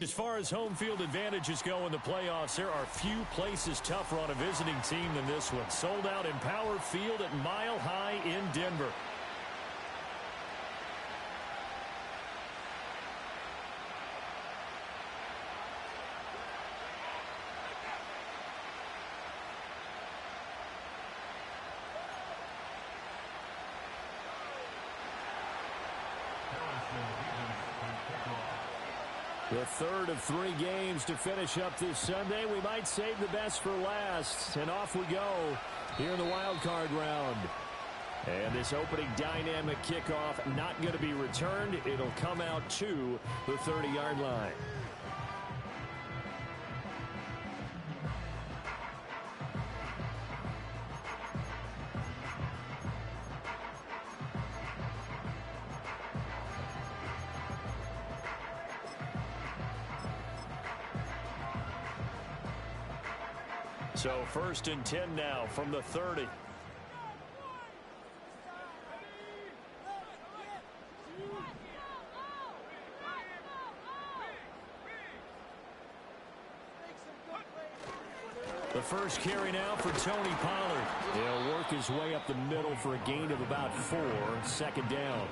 As far as home field advantages go in the playoffs, there are few places tougher on a visiting team than this one. Sold out in Power Field at Mile High in Denver. The third of 3 games to finish up this Sunday. We might save the best for last. And off we go here in the wild card round. And this opening dynamic kickoff not going to be returned. It'll come out to the 30-yard line. So 1st and 10 now from the 30. The first carry now for Tony Pollard. He'll work his way up the middle for a gain of about 4. 2nd down.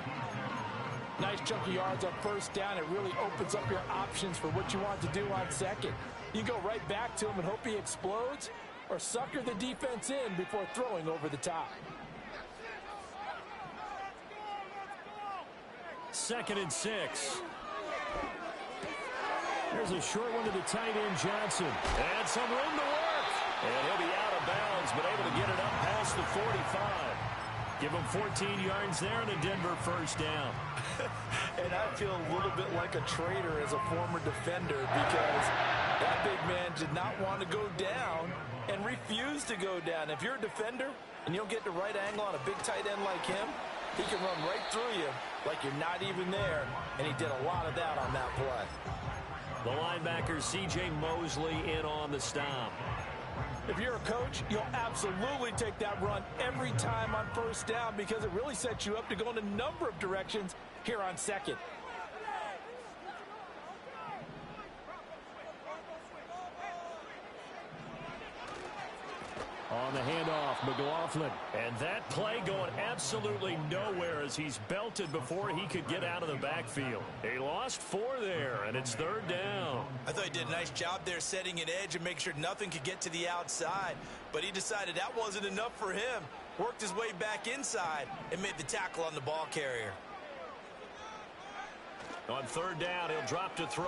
Nice chunk of yards on 1st down. It really opens up your options for what you want to do on 2nd. You go right back to him and hope he explodes, or sucker the defense in before throwing over the top. 2nd and 6. There's a short one to the tight end, Johnson. And some room to work. And he'll be out of bounds, but able to get it up past the 45. Give him 14 yards there and a Denver 1st down. And I feel a little bit like a traitor as a former defender, because that big man did not want to go down and refused to go down. If you're a defender and you don't get the right angle on a big tight end like him, he can run right through you like you're not even there, and he did a lot of that on that play. The linebacker, C.J. Mosley, in on the stop. If you're a coach, you'll absolutely take that run every time on 1st down, because it really sets you up to go in a number of directions here on 2nd. On the handoff, McLaughlin. And that play going absolutely nowhere as he's belted before he could get out of the backfield. He lost 4 there, and it's 3rd down. I thought he did a nice job there setting an edge and make sure nothing could get to the outside. But he decided that wasn't enough for him. Worked his way back inside and made the tackle on the ball carrier. On 3rd down, he'll drop to throw.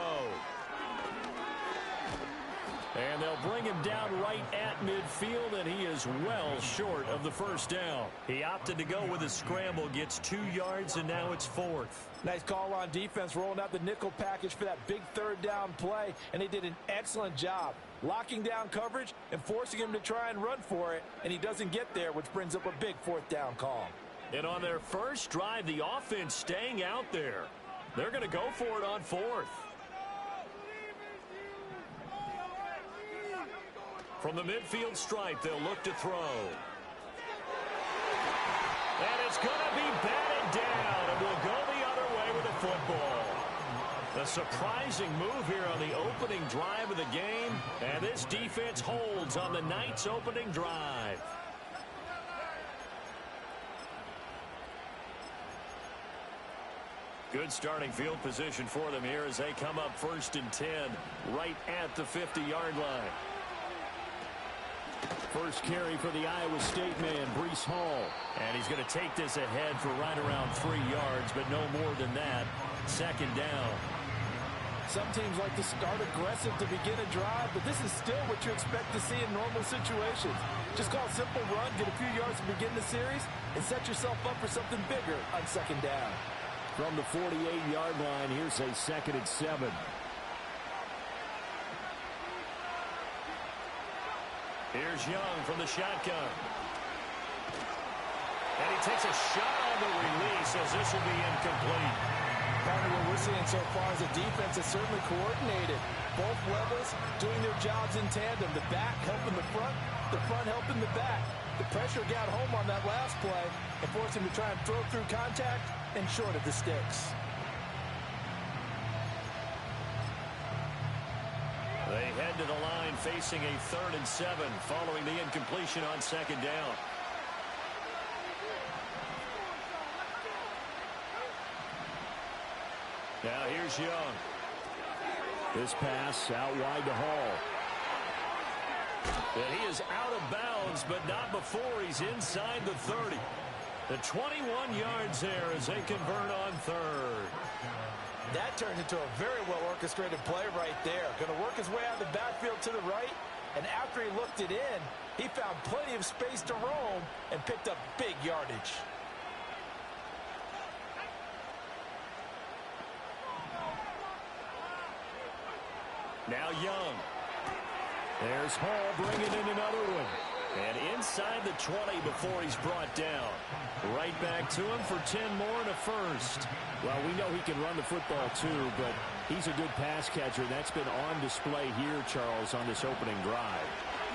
And they'll bring him down right at midfield, and he is well short of the 1st down. He opted to go with a scramble, gets 2 yards, and now it's 4th. Nice call on defense, rolling out the nickel package for that big 3rd down play, and they did an excellent job locking down coverage and forcing him to try and run for it, and he doesn't get there, which brings up a big 4th down call. And on their first drive, the offense staying out there. They're going to go for it on 4th. From the midfield stripe, they'll look to throw. And it's going to be batted down, and we'll go the other way with the football. A surprising move here on the opening drive of the game, and this defense holds on the night's opening drive. Good starting field position for them here as they come up 1st and 10 right at the 50-yard line. First carry for the Iowa State man, Breece Hall. And he's going to take this ahead for right around 3 yards, but no more than that. 2nd down. Some teams like to start aggressive to begin a drive, but this is still what you expect to see in normal situations. Just call a simple run, get a few yards to begin the series, and set yourself up for something bigger on 2nd down. From the 48-yard line, here's a 2nd and 7. Here's Young from the shotgun. And he takes a shot on the release as this will be incomplete. Partner, what we're seeing so far is a defense that's certainly coordinated. Both levels doing their jobs in tandem. The back helping the front helping the back. The pressure got home on that last play and forced him to try and throw through contact and short of the sticks. They head to the line facing a 3rd and 7 following the incompletion on 2nd down. Now here's Young. This pass out wide to Hall. And he is out of bounds, but not before he's inside the 30. The 21 yards there as they convert on 3rd. That turned into a very well-orchestrated play right there. Going to work his way out of the backfield to the right, and after he looked it in, he found plenty of space to roam and picked up big yardage. Now Young. There's Hall bringing in another one. And inside the 20 before he's brought down. Right back to him for 10 more and a first. Well, we know he can run the football too, but he's a good pass catcher. That's been on display here, Charles, on this opening drive.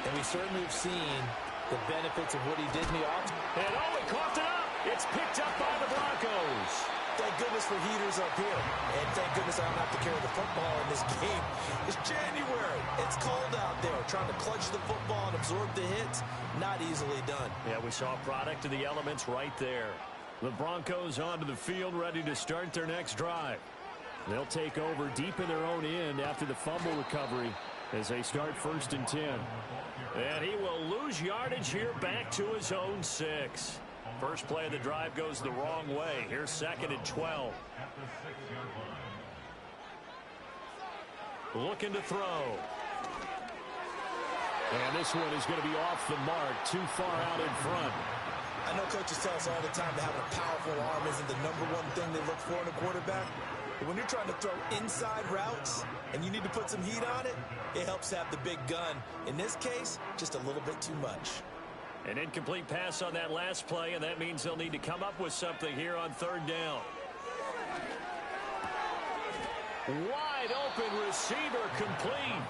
And we certainly have seen the benefits of what he did in the offense. And he coughed it up. It's picked up by the Broncos. Thank goodness for heaters up here. And thank goodness I don't have to carry the football in this game. It's January. It's cold out there. Trying to clutch the football and absorb the hits, not easily done. Yeah, we saw a product of the elements right there. The Broncos onto the field ready to start their next drive. They'll take over deep in their own end after the fumble recovery as they start 1st and 10. And he will lose yardage here back to his own 6. First play of the drive goes the wrong way. Here's 2nd and 12. Looking to throw. And this one is going to be off the mark, too far out in front. I know coaches tell us all the time that having a powerful arm isn't the #1 thing they look for in a quarterback. But when you're trying to throw inside routes and you need to put some heat on it, it helps have the big gun. In this case, just a little bit too much. An incomplete pass on that last play, and that means they'll need to come up with something here on 3rd down. Wide open receiver complete.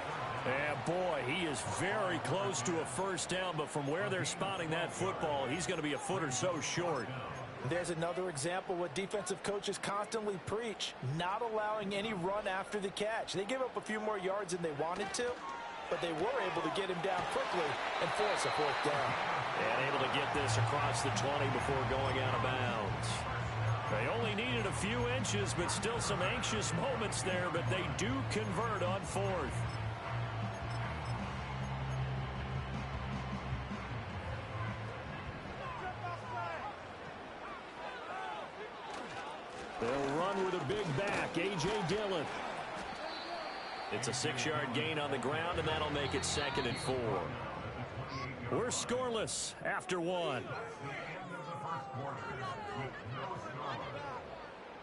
And boy, he is very close to a 1st down, but from where they're spotting that football, he's going to be a foot or so short. There's another example what defensive coaches constantly preach, not allowing any run after the catch. They give up a few more yards than they wanted to, but they were able to get him down quickly and force a 4th down. And able to get this across the 20 before going out of bounds. They only needed a few inches, but still some anxious moments there, but they do convert on 4th. They'll run with a big back, A.J. Dillon. It's a 6-yard gain on the ground, and that'll make it 2nd and 4. We're scoreless after 1.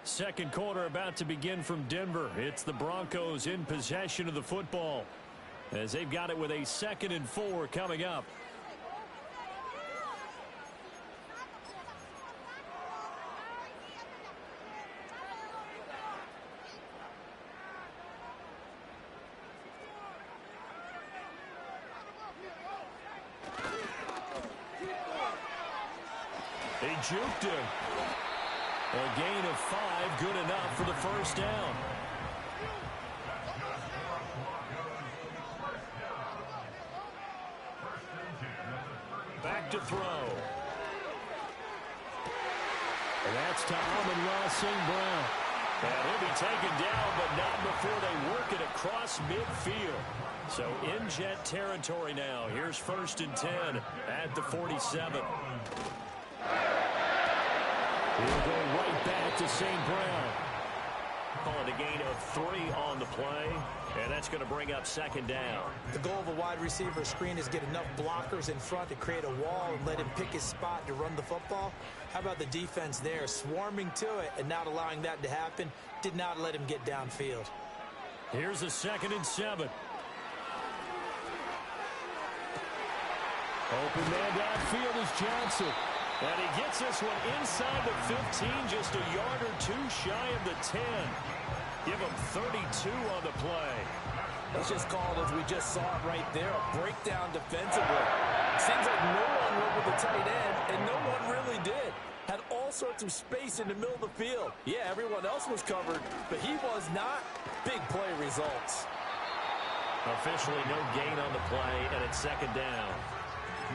Second quarter about to begin from Denver. It's the Broncos in possession of the football as they've got it with a 2nd and 4 coming up. He juked him. A gain of 5, good enough for the 1st down. Back to throw. And that's to Amon-Ra St. Brown. And he'll be taken down, but not before they work it across midfield. So in jet territory now. Here's 1st and 10 at the 47. He'll go right back to St. Brown. Calling a gain of 3 on the play, and that's going to bring up 2nd down. The goal of a wide receiver screen is get enough blockers in front to create a wall and let him pick his spot to run the football. How about the defense there, swarming to it and not allowing that to happen? Did not let him get downfield. Here's a 2nd and 7. Open man downfield is Johnson. And he gets this one inside the 15, just a yard or 2 shy of the 10. Give him 32 on the play. Let's just call it as we just saw it right there, a breakdown defensively. Seems like no one went with the tight end, and no one really did. Had all sorts of space in the middle of the field. Yeah, everyone else was covered, but he was not. Big play results. Officially no gain on the play, and it's second down.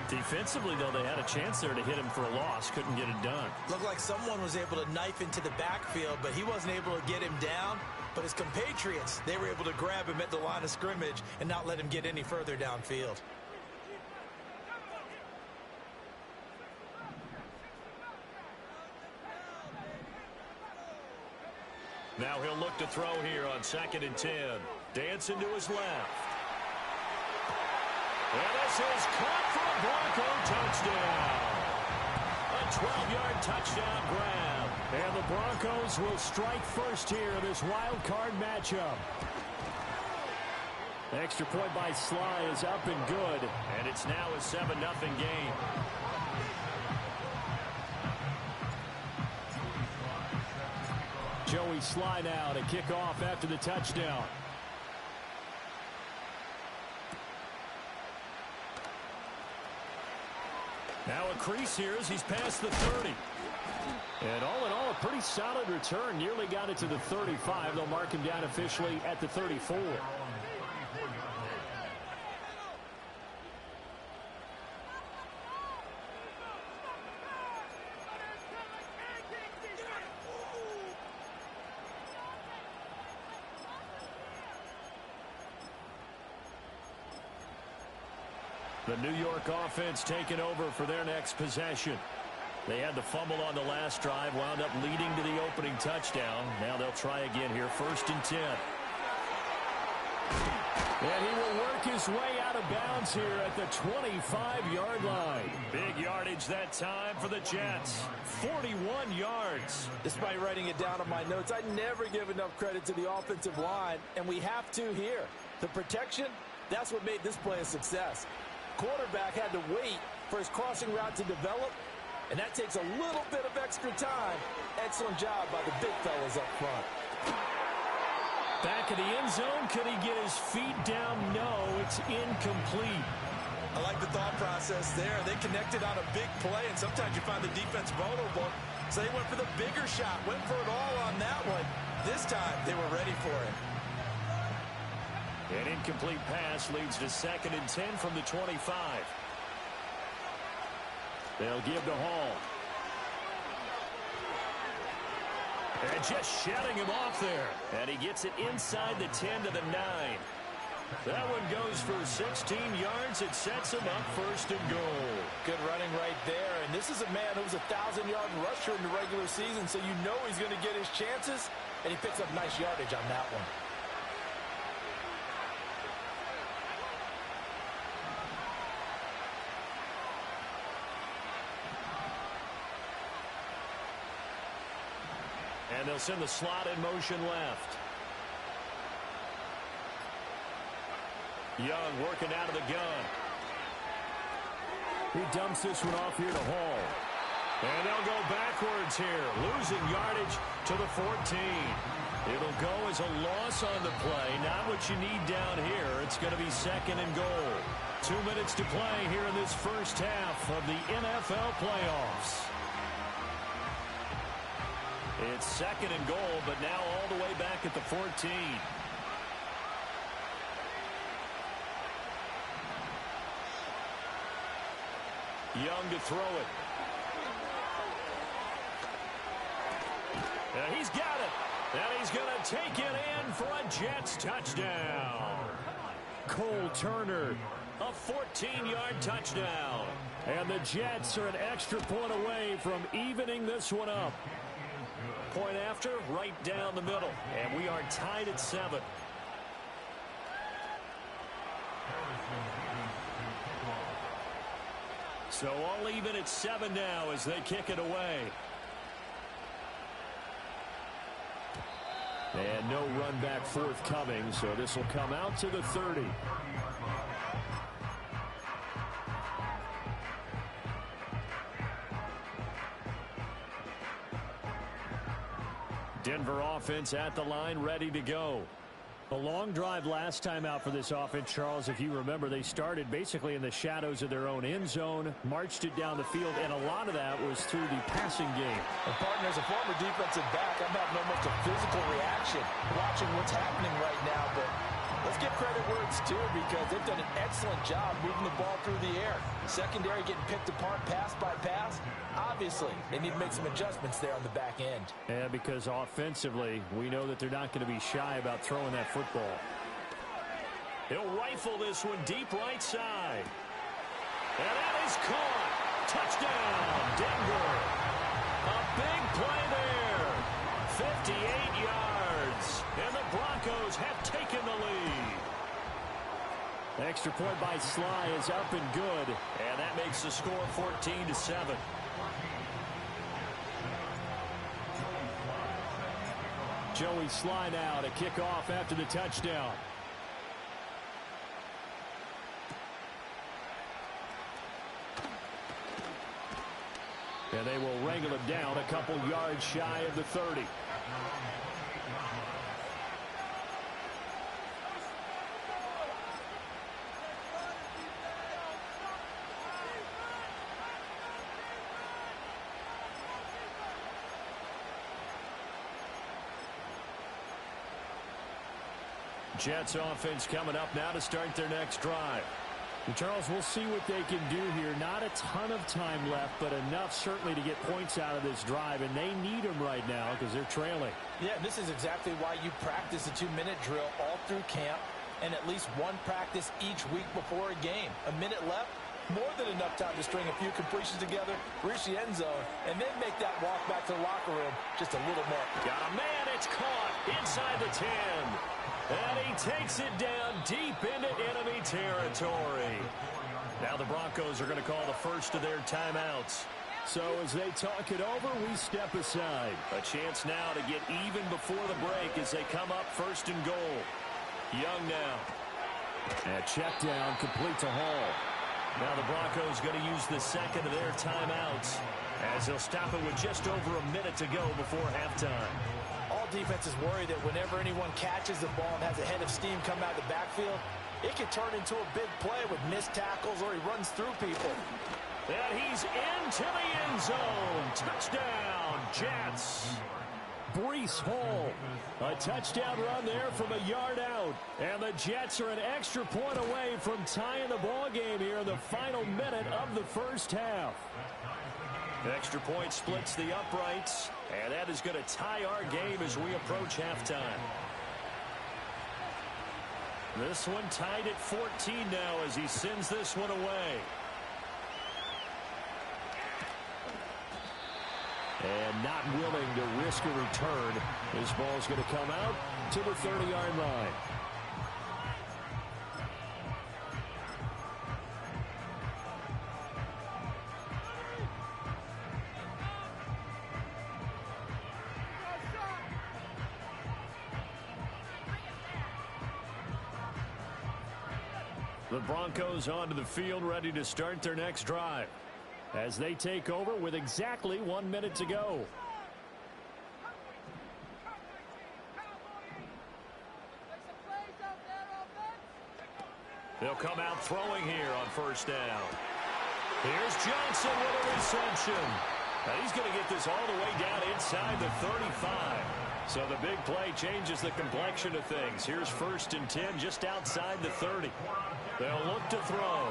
Defensively, though, they had a chance there to hit him for a loss. Couldn't get it done. Looked like someone was able to knife into the backfield, but he wasn't able to get him down. But his compatriots, they were able to grab him at the line of scrimmage and not let him get any further downfield. Now he'll look to throw here on 2nd and 10. Dancing to his left. And this is caught for a Bronco touchdown. A 12-yard touchdown grab. And the Broncos will strike first here in this wild card matchup. Extra point by Sly is up and good. And it's now a 7-0 game. Joey Sly now to kick off after the touchdown. Now a crease here as he's past the 30. And all in all, a pretty solid return. Nearly got it to the 35. They'll mark him down officially at the 34. The New York offense taking over for their next possession. They had the fumble on the last drive, wound up leading to the opening touchdown. Now they'll try again here, 1st and 10. And he will work his way out of bounds here at the 25-yard line. Big yardage that time for the Jets. 41 yards. Despite writing it down on my notes, I never give enough credit to the offensive line, and we have to here. The protection, that's what made this play a success. Quarterback had to wait for his crossing route to develop, and that takes a little bit of extra time. Excellent job by the big fellas up front. Back in the end zone, could he get his feet down? No, it's incomplete. I like the thought process there. They connected on a big play, and sometimes you find the defense vulnerable. So they went for the bigger shot, went for it all on that one. This time, they were ready for it. An incomplete pass leads to 2nd and 10 from the 25. They'll give to Hall. And just shutting him off there. And he gets it inside the 10 to the 9. That one goes for 16 yards. It sets him up 1st and goal. Good running right there. And this is a man who was a 1,000-yard rusher in the regular season, so you know he's going to get his chances. And he picks up nice yardage on that one. And they'll send the slot in motion left. Young working out of the gun. He dumps this one off here to Hall. And they'll go backwards here, losing yardage to the 14. It'll go as a loss on the play. Not what you need down here. It's going to be 2nd and goal. 2 minutes to play here in this first half of the NFL playoffs. It's 2nd and goal, but now all the way back at the 14. Young to throw it. And he's got it. And he's going to take it in for a Jets touchdown. Cole Turner, a 14-yard touchdown. And the Jets are an extra point away from evening this one up. Point after, right down the middle. And we are tied at 7. So all even at 7 now as they kick it away. And no run back forthcoming, so this will come out to the 30. Denver offense at the line, ready to go. A long drive last time out for this offense, Charles. If you remember, they started basically in the shadows of their own end zone, marched it down the field, and a lot of that was through the passing game. And partner, as a former defensive back, I'm having almost a physical reaction watching what's happening right now, but Let's give credit where it's due because they've done an excellent job moving the ball through the air. Secondary getting picked apart pass by pass. Obviously, they need to make some adjustments there on the back end. Yeah, because offensively, we know that they're not going to be shy about throwing that football. He'll rifle this one deep right side. And that is caught. Touchdown, Denver. A big play there. 58 yards. And the Broncos have taken the lead. Extra point by Sly is up and good. And that makes the score 14-7. Joey Sly now to kick off after the touchdown. And they will wrangle him down a couple yards shy of the 30. Jets offense coming up now to start their next drive. And Charles, we'll see what they can do here. Not a ton of time left, but enough certainly to get points out of this drive, and they need them right now because they're trailing. Yeah, this is exactly why you practice a 2-minute drill all through camp and at least one practice each week before a game. A minute left, more than enough time to string a few completions together, reach the end zone, and then make that walk back to the locker room just a little more. Got a man, it's caught inside the 10. And he takes it down deep into enemy territory. Now the Broncos are going to call the first of their timeouts. So as they talk it over, we step aside. A chance now to get even before the break as they come up first and goal. Young now. And check down, complete to Hall. Now the Broncos going to use the second of their timeouts as they'll stop it with just over a minute to go before halftime. All defenses worry that whenever anyone catches the ball and has a head of steam come out of the backfield, it can turn into a big play with missed tackles or he runs through people. And he's into the end zone. Touchdown, Jets. Breece Hall. A touchdown run there from a yard out. And the Jets are an extra point away from tying the ball game here in the final minute of the first half. Extra point splits the uprights, and that is going to tie our game as we approach halftime. This one tied at 14 now as he sends this one away. And not willing to risk a return. This ball's going to come out to the 30-yard line. The Broncos onto the field ready to start their next drive as they take over with exactly 1 minute to go. They'll come out throwing here on first down. Here's Johnson with a reception. Now he's going to get this all the way down inside the 35. So the big play changes the complexion of things. Here's 1st and 10 just outside the 30. They'll look to throw.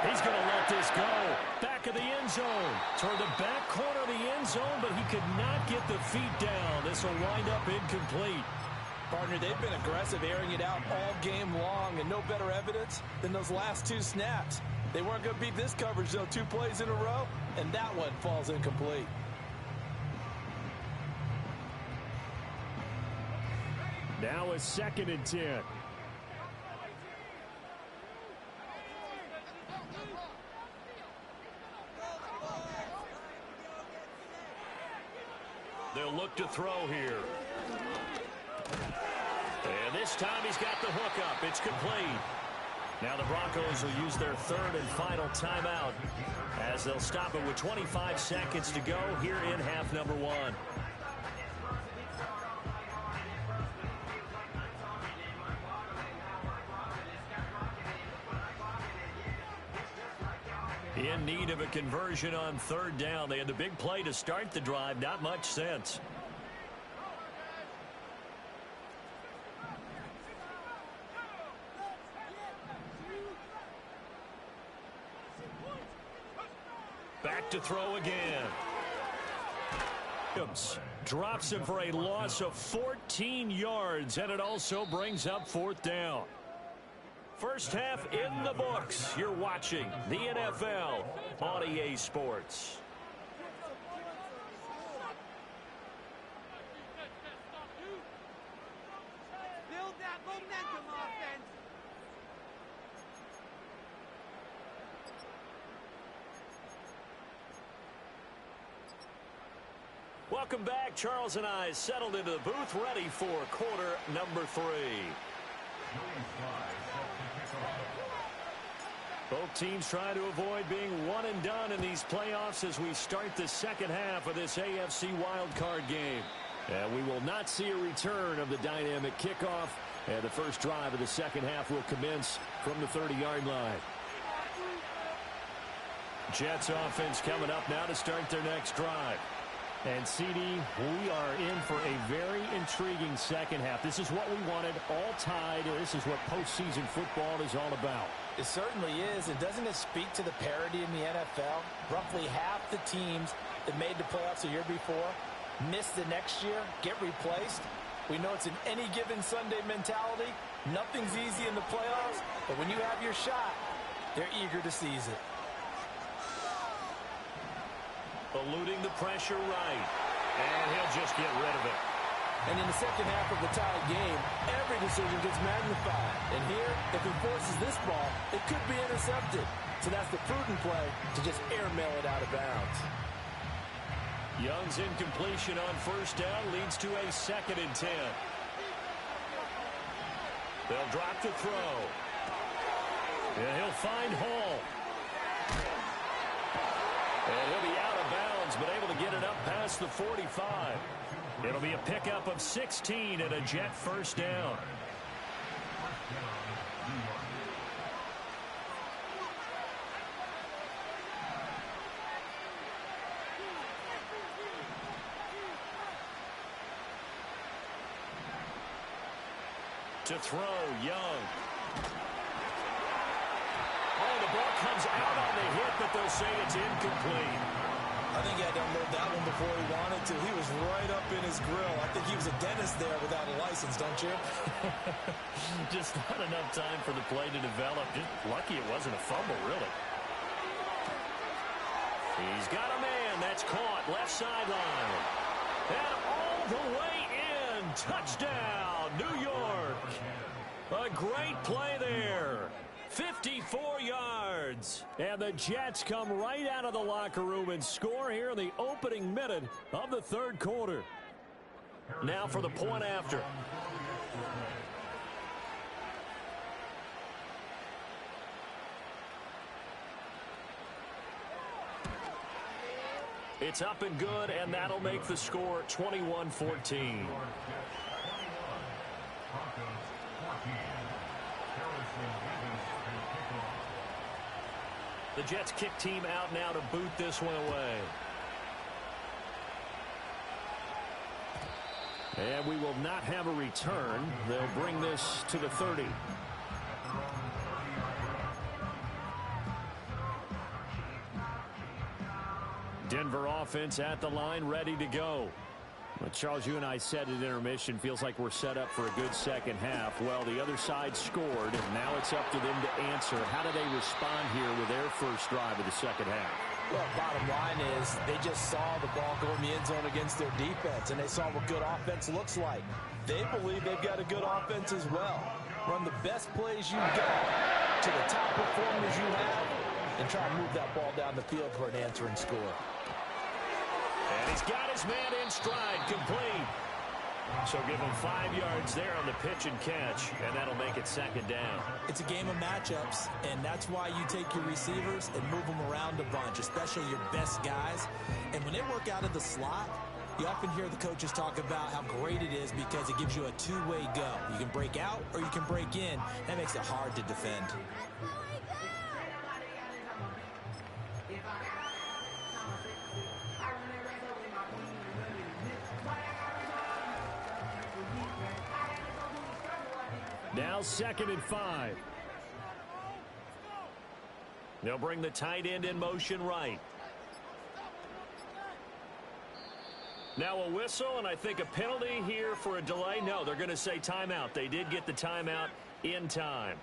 He's going to let this go. Back of the end zone. Toward the back corner of the end zone, but he could not get the feet down. This will wind up incomplete. Partner, they've been aggressive, airing it out all game long, and no better evidence than those last 2 snaps. They weren't going to beat this coverage, though, 2 plays in a row, and that one falls incomplete. Now a 2nd and 10. They'll look to throw here. And this time he's got the hook up. It's complete. Now the Broncos will use their 3rd and final timeout as they'll stop it with 25 seconds to go here in half number 1. In need of a conversion on 3rd down. They had the big play to start the drive. Not much sense. to throw again. Drops him for a loss of 14 yards, and it also brings up fourth down. First half in the books. You're watching the NFL on EA Sports. Build that momentum, offense. Welcome back. Charles and I settled into the booth, ready for quarter number 3. Both teams try to avoid being one and done in these playoffs as we start the second half of this AFC wildcard game. And we will not see a return of the dynamic kickoff. And the first drive of the second half will commence from the 30-yard line. Jets offense coming up now to start their next drive. And, CD, we are in for a very intriguing second half. This is what we wanted, all tied. This is what postseason football is all about. It certainly is, and doesn't it speak to the parity in the NFL? Roughly half the teams that made the playoffs the year before miss the next year, get replaced. We know it's an any given Sunday mentality. Nothing's easy in the playoffs, but when you have your shot, they're eager to seize it. Eluding the pressure right. And he'll just get rid of it. And in the second half of the tied game, every decision gets magnified. And here, if he forces this ball, it could be intercepted. So that's the prudent play to just airmail it out of bounds. Young's incompletion on first down leads to a 2nd and 10. They'll drop the throw. And he'll find Hall. And he'll be out of bounds, but able to get it up past the 45. It'll be a pickup of 16 and a Jet first down. To throw, Young. Oh, the ball comes out on the hit, but they'll say it's incomplete. I think he had to unload that one before he wanted to. He was right up in his grill. I think he was a dentist there without a license, don't you? Just not enough time for the play to develop. Just lucky it wasn't a fumble, really. He's got a man. That's caught. Left sideline. And all the way in. Touchdown, New York. A great play there. 54 yards. And the Jets come right out of the locker room and score here in the opening minute of the third quarter. Now for the point after. It's up and good, and that'll make the score 21-14. The Jets kick team out now to boot this one away. And we will not have a return. They'll bring this to the 30. Denver offense at the line, ready to go. Well, Charles, you and I said at intermission, feels like we're set up for a good second half. Well, the other side scored, and now it's up to them to answer. How do they respond here with their first drive of the second half? Well, bottom line is they just saw the ball go in the end zone against their defense, and they saw what good offense looks like. They believe they've got a good offense as well. Run the best plays you got to the top performers you have, and try to move that ball down the field for an answering score. And he's got his man in stride, complete. So give him 5 yards there on the pitch and catch, and that'll make it second down. It's a game of matchups, and that's why you take your receivers and move them around a bunch, especially your best guys. And when they work out of the slot, you often hear the coaches talk about how great it is because it gives you a two-way go. You can break out or you can break in. That makes it hard to defend. Now 2nd and 5. They'll bring the tight end in motion right. Now a whistle, and I think a penalty here for a delay. No, they're going to say timeout. They did get the timeout in time.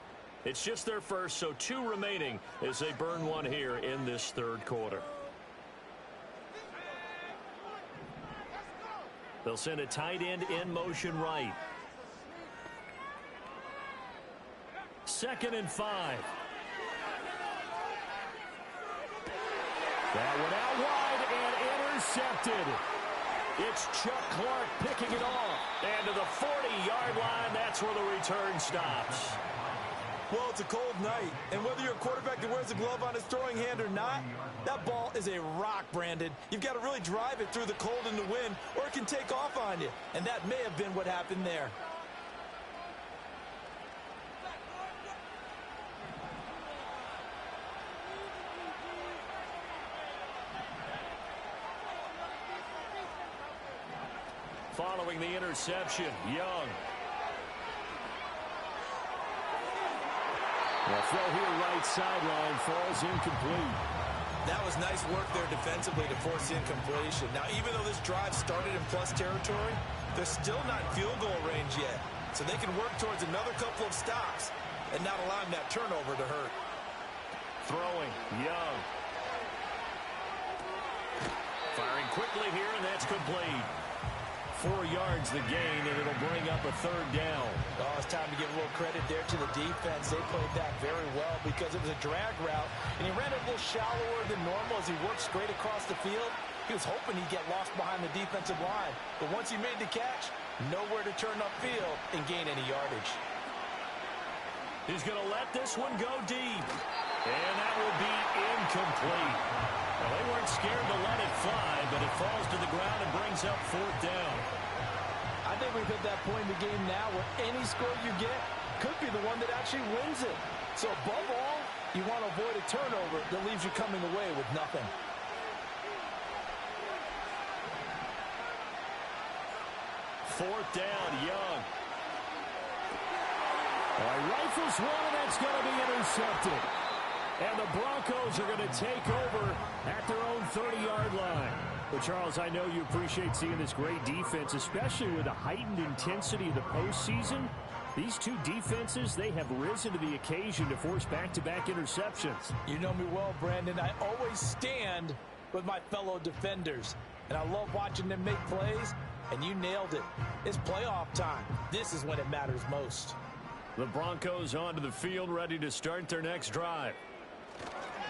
It's just their first, so 2 remaining as they burn one here in this third quarter. They'll send a tight end in motion right. 2nd and 5. That one out wide and intercepted. It's Chuck Clark picking it off. And to the 40-yard line, that's where the return stops. Well, it's a cold night, and whether you're a quarterback that wears a glove on his throwing hand or not, that ball is a rock, Brandon. You've got to really drive it through the cold and the wind, or it can take off on you. And that may have been what happened there. Following the interception, Young. The throw here right sideline falls incomplete. That was nice work there defensively to force the incompletion. Now, even though this drive started in plus territory, they're still not in field goal range yet. So they can work towards another couple of stops and not allowing that turnover to hurt. Throwing, Young. Firing quickly here, and that's complete. 4 yards the gain, and it'll bring up a 3rd down. Oh, it's time to give a little credit there to the defense. They played that very well because it was a drag route, and he ran it a little shallower than normal as he worked straight across the field. He was hoping he'd get lost behind the defensive line, but once he made the catch, nowhere to turn upfield and gain any yardage. He's going to let this one go deep, and that will be incomplete. Well, they weren't scared to let it fly, but it falls to the ground and brings up 4th down. I think we've hit that point in the game now where any score you get could be the one that actually wins it. So above all, you want to avoid a turnover that leaves you coming away with nothing. Fourth down, Young. Rifles one, and that's going to be intercepted. And the Broncos are going to take over at their own 30-yard line. But, Charles, I know you appreciate seeing this great defense, especially with the heightened intensity of the postseason. These two defenses, they have risen to the occasion to force back-to-back interceptions. You know me well, Brandon. I always stand with my fellow defenders. And I love watching them make plays, and you nailed it. It's playoff time. This is when it matters most. The Broncos onto the field, ready to start their next drive.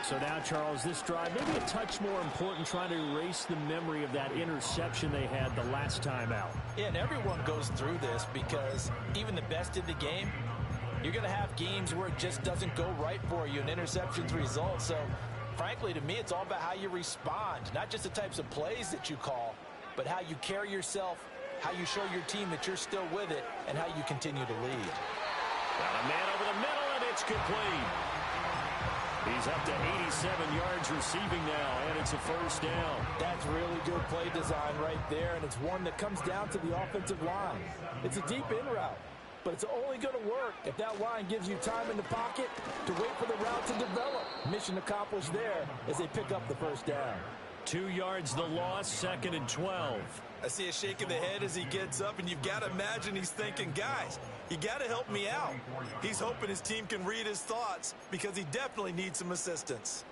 So now, Charles, this drive maybe a touch more important, trying to erase the memory of that interception they had the last time out. Yeah, and everyone goes through this because even the best in the game, you're going to have games where it just doesn't go right for you and interceptions result. So, frankly, to me, it's all about how you respond, not just the types of plays that you call, but how you carry yourself, how you show your team that you're still with it, and how you continue to lead. Got a man over the middle, and it's complete. He's up to 87 yards receiving now, and it's a first down. That's really good play design right there, and it's one that comes down to the offensive line. It's a deep in route, but it's only going to work if that line gives you time in the pocket to wait for the route to develop. Mission accomplished there as they pick up the first down. 2 yards the loss, 2nd and 12. I see a shake of the head as he gets up, and you've got to imagine he's thinking, guys, you got to help me out. He's hoping his team can read his thoughts because he definitely needs some assistance.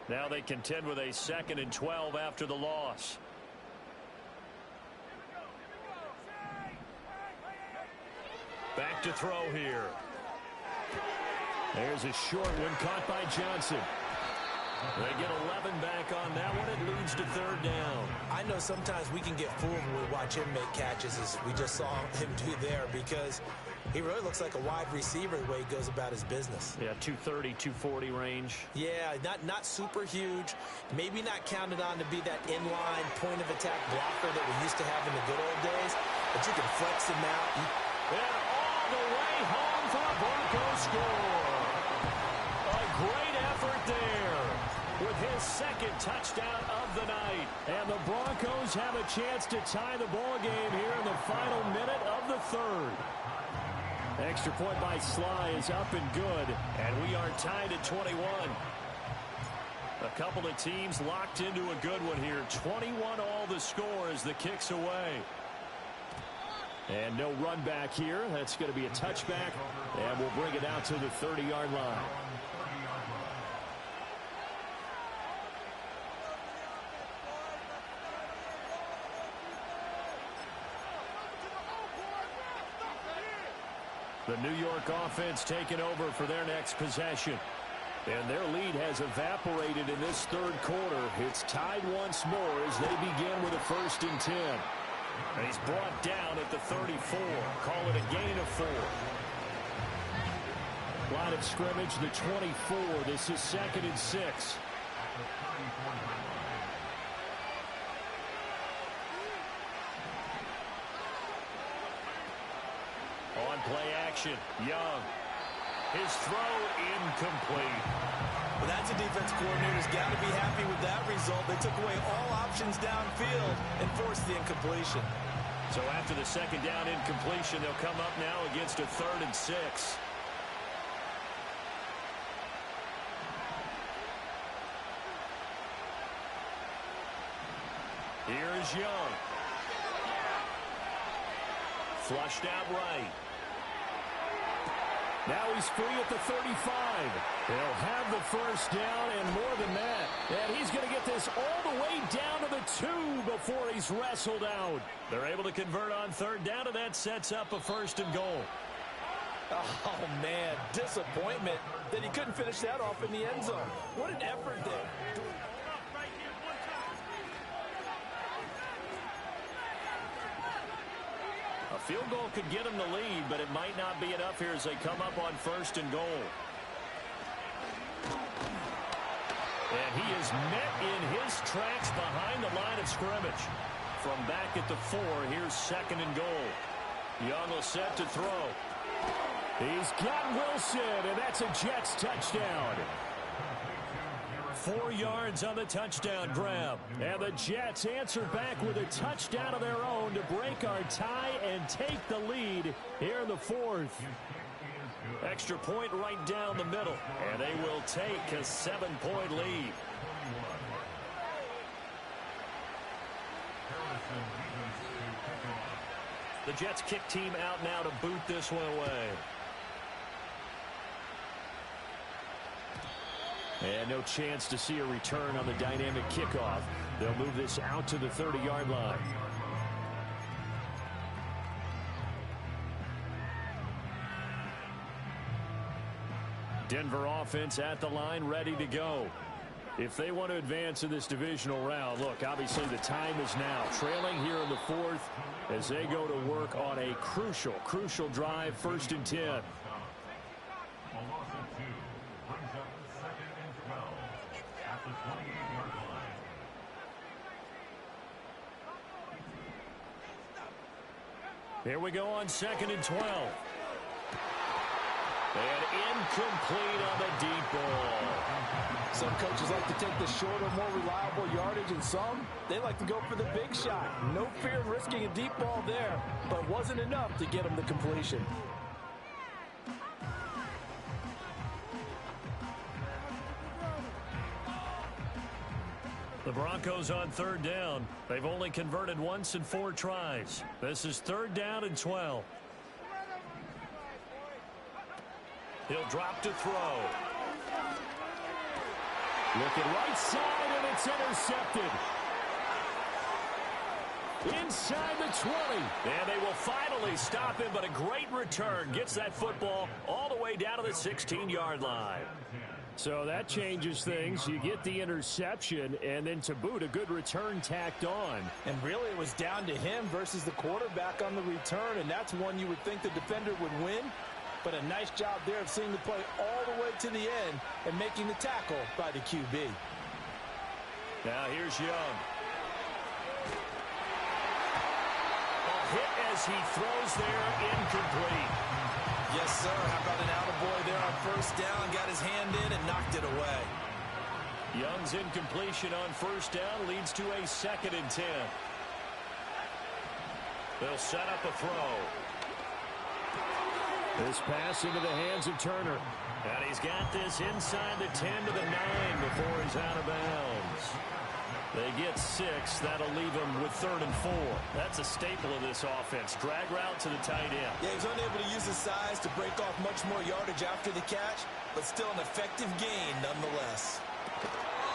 Now they contend with a 2nd and 12 after the loss. Back to throw here. There's a short one caught by Johnson. They get 11 back on that one. It leads to 3rd down. I know sometimes we can get fooled when we watch him make catches, as we just saw him do there, because he really looks like a wide receiver the way he goes about his business. Yeah, 230, 240 range. Yeah, not super huge. Maybe not counted on to be that inline point-of-attack blocker that we used to have in the good old days, but you can flex him out. And all the way home for a Broncos score. A great effort there with his 2nd touchdown of the night. And the Broncos have a chance to tie the ball game here in the final minute of the 3rd. Extra point by Sly is up and good, and we are tied at 21. A Couple of teams locked into a good one here. 21 all the score as the kick's away. And no run back here. That's going to be a touchback. And we'll bring it out to the 30-yard line. The New York offense taking over for their next possession. And their lead has evaporated in this third quarter. It's tied once more as they begin with a 1st and 10. And he's brought down at the 34. Call it a gain of 4. Line of scrimmage, the 24. This is 2nd and 6. On play action, Young. His throw incomplete. Well, that's a defense coordinator's got to be happy with that result. They took away all options downfield and forced the incompletion. So after the 2nd down incompletion, they'll come up now against a 3rd and 6. Here's Young. Flushed out right. Now he's free at the 35. They'll have the 1st down and more than that. And he's going to get this all the way down to the 2 before he's wrestled out. They're able to convert on 3rd down, and that sets up a 1st and goal. Oh, man, disappointment that he couldn't finish that off in the end zone. What an effort there. A field goal could get him the lead, but it might not be enough here as they come up on 1st and goal. And he is met in his tracks behind the line of scrimmage. From back at the 4, here's 2nd and goal. Young will set to throw. He's got Wilson, and that's a Jets touchdown. 4 yards on the touchdown grab. And the Jets answer back with a touchdown of their own to break our tie and take the lead here in the 4th. Extra point right down the middle. And they will take a 7-point lead. The Jets kick team out now to boot this one away. And no chance to see a return on the dynamic kickoff. They'll move this out to the 30-yard line. Denver offense at the line, ready to go. If they want to advance in this divisional round, look, obviously the time is now. Trailing here in the 4th as they go to work on a crucial drive, 1st and 10. Here we go on 2nd and 12. And incomplete on the deep ball. Some coaches like to take the shorter, more reliable yardage, and some, they like to go for the big shot. No fear of risking a deep ball there, but wasn't enough to get them the completion. The Broncos on 3rd down. They've only converted once in 4 tries. This is 3rd down and 12. He'll drop to throw. Looking right side, and it's intercepted. Inside the 20. And they will finally stop him, but a great return. Gets that football all the way down to the 16-yard line. So that changes things. You get the interception, and then to boot, a good return tacked on. And really, it was down to him versus the quarterback on the return, and that's one you would think the defender would win. But a nice job there of seeing the play all the way to the end and making the tackle by the QB. Now here's Young. A hit as he throws there, incomplete. Yes, sir. How about an attaboy there on 1st down? Got his hand in and knocked it away. Young's incompletion on 1st down leads to a 2nd and 10. They'll set up a throw. This pass into the hands of Turner. And he's got this inside the 10 to the 9 before he's out of bounds. They get 6. That'll leave them with 3rd and 4. That's a staple of this offense. Drag route to the tight end. Yeah, he's unable to use his size to break off much more yardage after the catch, but still an effective gain nonetheless.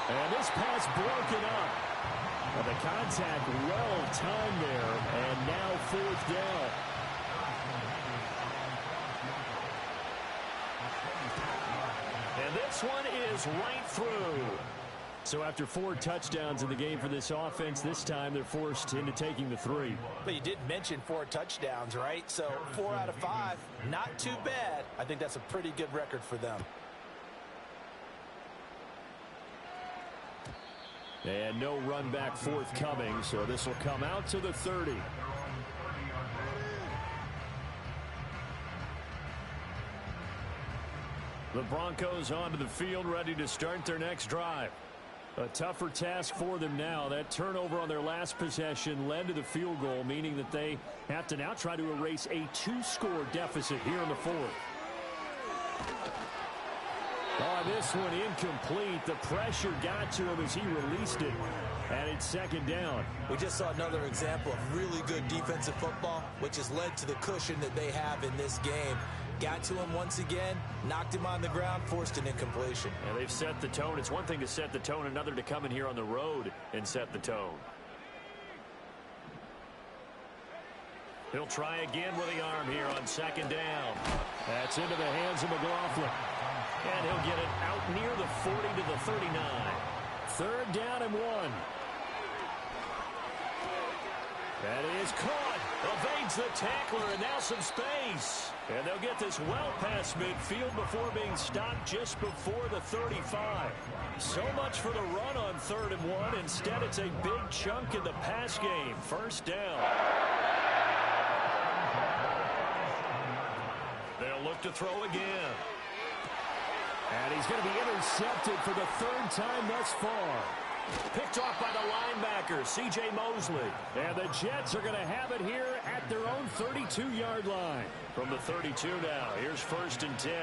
And this pass broken up. Well, the contact well timed there, and now 4th down. And this one is right through. So after 4 touchdowns in the game for this offense, this time they're forced into taking the 3. But you did mention 4 touchdowns, right? So 4 out of 5, not too bad. I think that's a pretty good record for them. And no run back forthcoming, so this will come out to the 30. The Broncos onto the field, ready to start their next drive. A tougher task for them now. That turnover on their last possession led to the field goal, meaning that they have to now try to erase a 2-score deficit here in the 4th. Oh, this one incomplete. The pressure got to him as he released it. And it's 2nd down. We just saw another example of really good defensive football, which has led to the cushion that they have in this game. Got to him once again, knocked him on the ground, forced an incompletion. And they've set the tone. It's one thing to set the tone, another to come in here on the road and set the tone. He'll try again with the arm here on 2nd down. That's into the hands of McLaughlin. And he'll get it out near the 40 to the 39. 3rd down and 1. That is caught. Evades the tackler, and now some space. And they'll get this well past midfield before being stopped just before the 35. So much for the run on 3rd and 1. Instead, it's a big chunk in the pass game. 1st down. They'll look to throw again. And he's going to be intercepted for the 3rd time thus far. Picked off by the linebacker, C.J. Mosley. And the Jets are going to have it here at their own 32-yard line. From the 32 now, here's 1st and 10.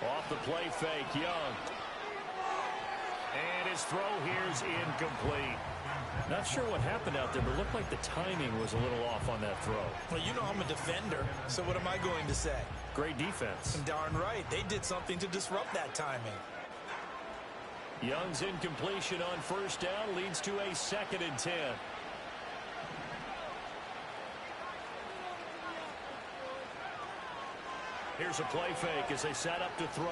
Off the play fake, Young. And his throw here's incomplete. Not sure what happened out there, but it looked like the timing was a little off on that throw. Well, you know I'm a defender, so what am I going to say? Great defense. Darn right. They did something to disrupt that timing. Young's incompletion on 1st down leads to a 2nd and 10. Here's a play fake as they set up to throw.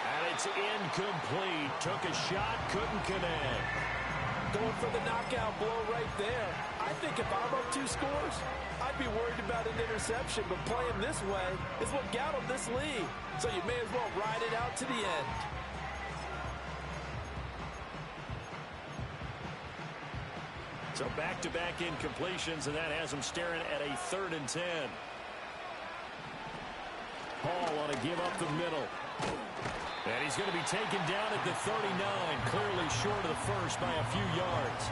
And it's incomplete. Took a shot, couldn't connect. Going for the knockout blow right there. I think if I'm up 2 scores, I'd be worried about an interception, but playing this way is what got them this lead. So you may as well ride it out to the end. So back-to-back incompletions, and that has them staring at a 3rd and 10. Hall on a give up the middle. And he's going to be taken down at the 39, clearly short of the first by a few yards.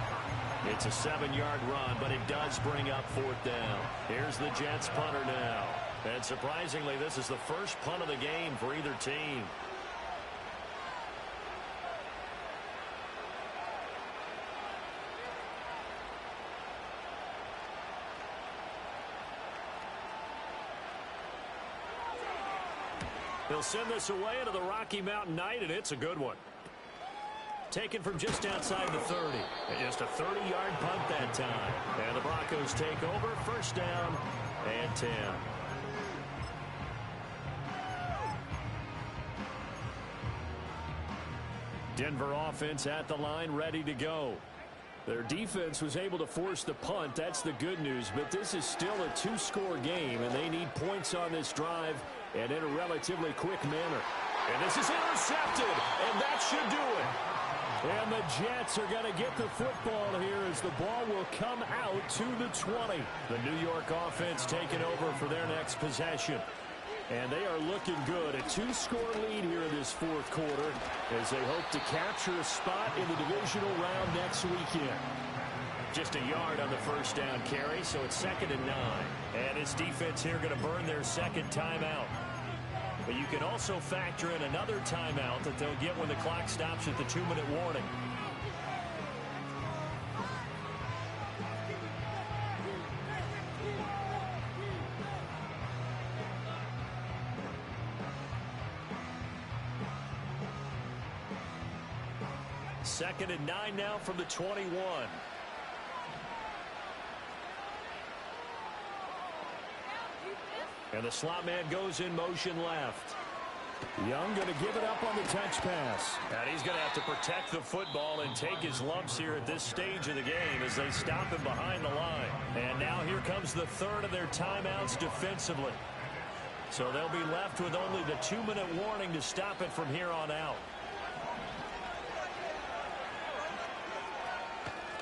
It's a 7-yard run, but it does bring up 4th down. Here's the Jets punter now. And surprisingly, this is the first punt of the game for either team. He'll send this away into the Rocky Mountain Night, and it's a good one. Taken from just outside the 30. And just a 30-yard punt that time. And the Broncos take over. 1st down and 10. Denver offense at the line, ready to go. Their defense was able to force the punt. That's the good news. But this is still a 2-score game, and they need points on this drive and in a relatively quick manner. And this is intercepted, and that should do it. And the Jets are going to get the football here as the ball will come out to the 20. The New York offense taking over for their next possession. And they are looking good. A 2-score lead here in this 4th quarter as they hope to capture a spot in the divisional round next weekend. Just a yard on the first down carry, so it's 2nd and 9. And his defense here going to burn their second timeout. But you can also factor in another timeout that they'll get when the clock stops at the 2-minute warning. Second and 9 now from the 21. And the slot man goes in motion left. Young going to give it up on the touch pass. And he's going to have to protect the football and take his lumps here at this stage of the game as they stop him behind the line. And now here comes the third of their timeouts defensively. So they'll be left with only the 2-minute warning to stop it from here on out.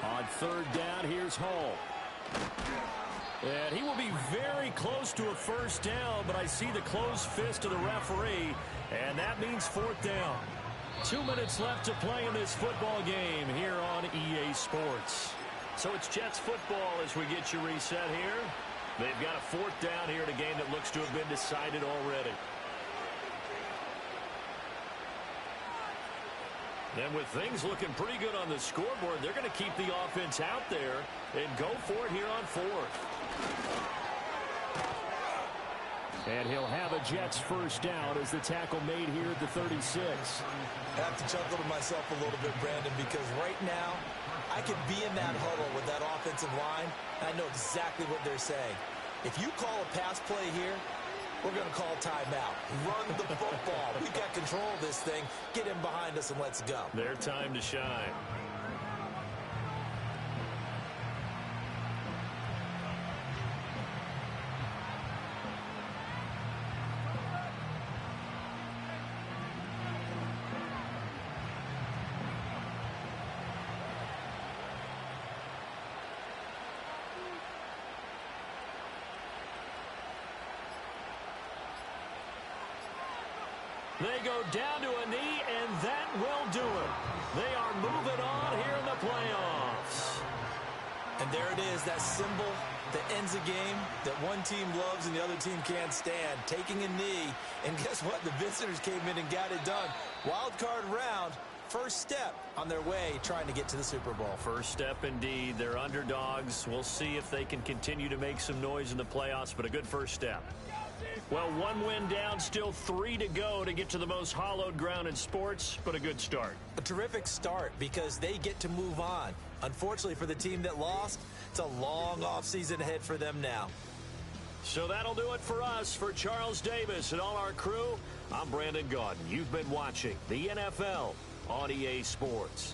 On third down, here's Hall. And he will be very close to a first down, but I see the closed fist of the referee, and that means 4th down. 2 minutes left to play in this football game here on EA Sports. So it's Jets football as we get you reset here. They've got a 4th down here in a game that looks to have been decided already. And with things looking pretty good on the scoreboard, they're going to keep the offense out there and go for it here on 4th. And he'll have a Jets first down as the tackle made here at the 36. I have to chuckle to myself a little bit, Brandon, because right now I could be in that huddle with that offensive line, and I know exactly what they're saying. If you call a pass play here, we're going to call timeout. Run the football. We've got control of this thing. Get him behind us and let's go. Their time to shine. They go down to a knee, and that will do it. They are moving on here in the playoffs. And there it is, that symbol that ends a game that one team loves and the other team can't stand. Taking a knee, and guess what? The visitors came in and got it done. Wild card round, first step on their way trying to get to the Super Bowl. First step indeed. They're underdogs. We'll see if they can continue to make some noise in the playoffs, but a good first step. Well, 1 win down, still 3 to go to get to the most hallowed ground in sports, but a good start. A terrific start because they get to move on. Unfortunately for the team that lost, it's a long offseason ahead for them now. So that'll do it for us. For Charles Davis and all our crew, I'm Brandon Gaudin. You've been watching the NFL on EA Sports.